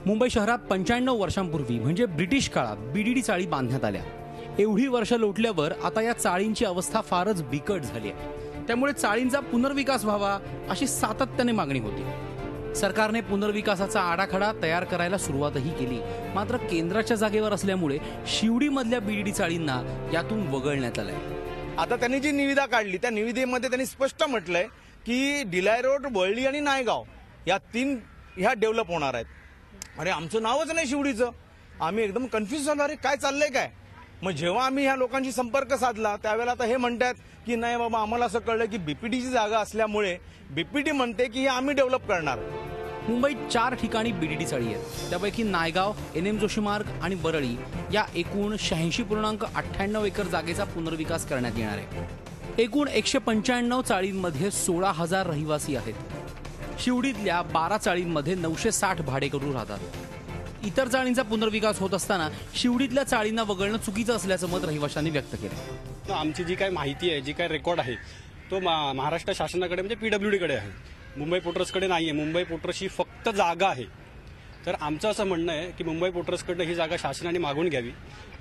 मुंबई शहरात 95 वर्षांपूर्वी म्हणजे ब्रिटिश काळात बीडीडी चाळी बांधण्यात आल्या। एवढी वर्ष लोटल्यावर आता या चाळींची अवस्था फारच बिकट झाली आहे। त्यामुळे चाळींचा पुनर्विकास व्हावा अशी सातत्याने मागणी होती। सरकारने पुनर्विकासाचा आराखडा तयार करायला सुरुवातही केली, मात्र केंद्राच्या जागेवर असल्यामुळे शिवडीमधल्या बीडीडी चाळींना यातून वगळण्यात आलंय। आता त्यांनी जी निविदा काढली त्या निविदेमध्ये त्यांनी स्पष्ट म्हटलंय की डिलाय रोड, वळली आणि नायगाव या तीन ह्या डेव्हलप होणार आहेत। अरे आमचं नावच नाही शिवडीचं। आम्ही एकदम कन्फ्युज झालो, अरे काय चाललंय काय। मग जेव्हा आम्ही ह्या लोकांशी संपर्क साधला त्यावेळेला आता हे म्हणतात की नाही बाबा, आम्हाला असं कळलं की बीपीडीची जागा असल्यामुळे बीपीडी म्हणते की हे आम्ही डेव्हलप करणार। मुंबईत 4 ठिकाणी बीडीडी चाळी आहेत। त्यापैकी नायगाव, NM जोशी मार्ग आणि बरळी या एकूण 86.98 एकर जागेचा पुनर्विकास करण्यात येणार आहे। एकूण 195 चाळींमध्ये 16,000 रहिवासी आहेत। शिवडीतल्या 12 चाळींमध्ये 960 भाडेकरू राहतात। इतर चाळींचा पुनर्विकास होत असताना शिवडीतल्या चाळींना वगळणं चुकीचं असल्याचं मत रहिवाशांनी व्यक्त केलं। आमची जी काही माहिती आहे, जी काही रेकॉर्ड आहे तो महाराष्ट्र शासनाकडे म्हणजे PWDकडे आहे, मुंबई पोर्ट्सकडे नाहीये। मुंबई पोर्ट्सची फक्त जागा आहे। तर आमचं असं म्हणणं आहे की मुंबई पोर्ट्सकडनं ही जागा शासनाने मागून घ्यावी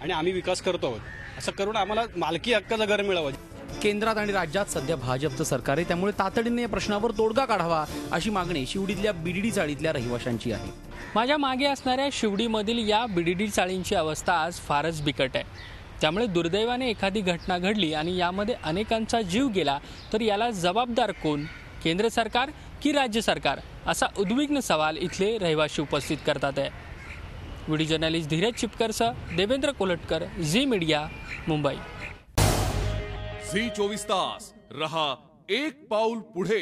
आणि आम्ही विकास करतो आहोत। असं करून आम्हाला मालकी हक्काचं घर मिळावं। केंद्रात आणि राज्यात सध्या भाजपचं सरकार आहे, त्यामुळे तातडीने या प्रश्नावर तोडगा काढावा अशी मागणी शिवडीतल्या बीडीडी चाळीतल्या रहिवाशांची आहे। माझ्या मागे असणाऱ्या शिवडीमधील या बीडीडी चाळींची अवस्था आज फारच बिकट आहे। त्यामुळे दुर्दैवाने एखादी घटना घडली आणि यामध्ये अनेकांचा जीव गेला तर याला जबाबदार कोण, केंद्र सरकार की राज्य सरकार, असा उद्विग्न सवाल इथले रहिवासी उपस्थित करतात आहे। व्हिडिओ जर्नलिस्ट धीरज चिपकरसह Devendra Kolatkar, Zee media, Mumbai. Zee 24 तास रहा एक पाऊल पुढे।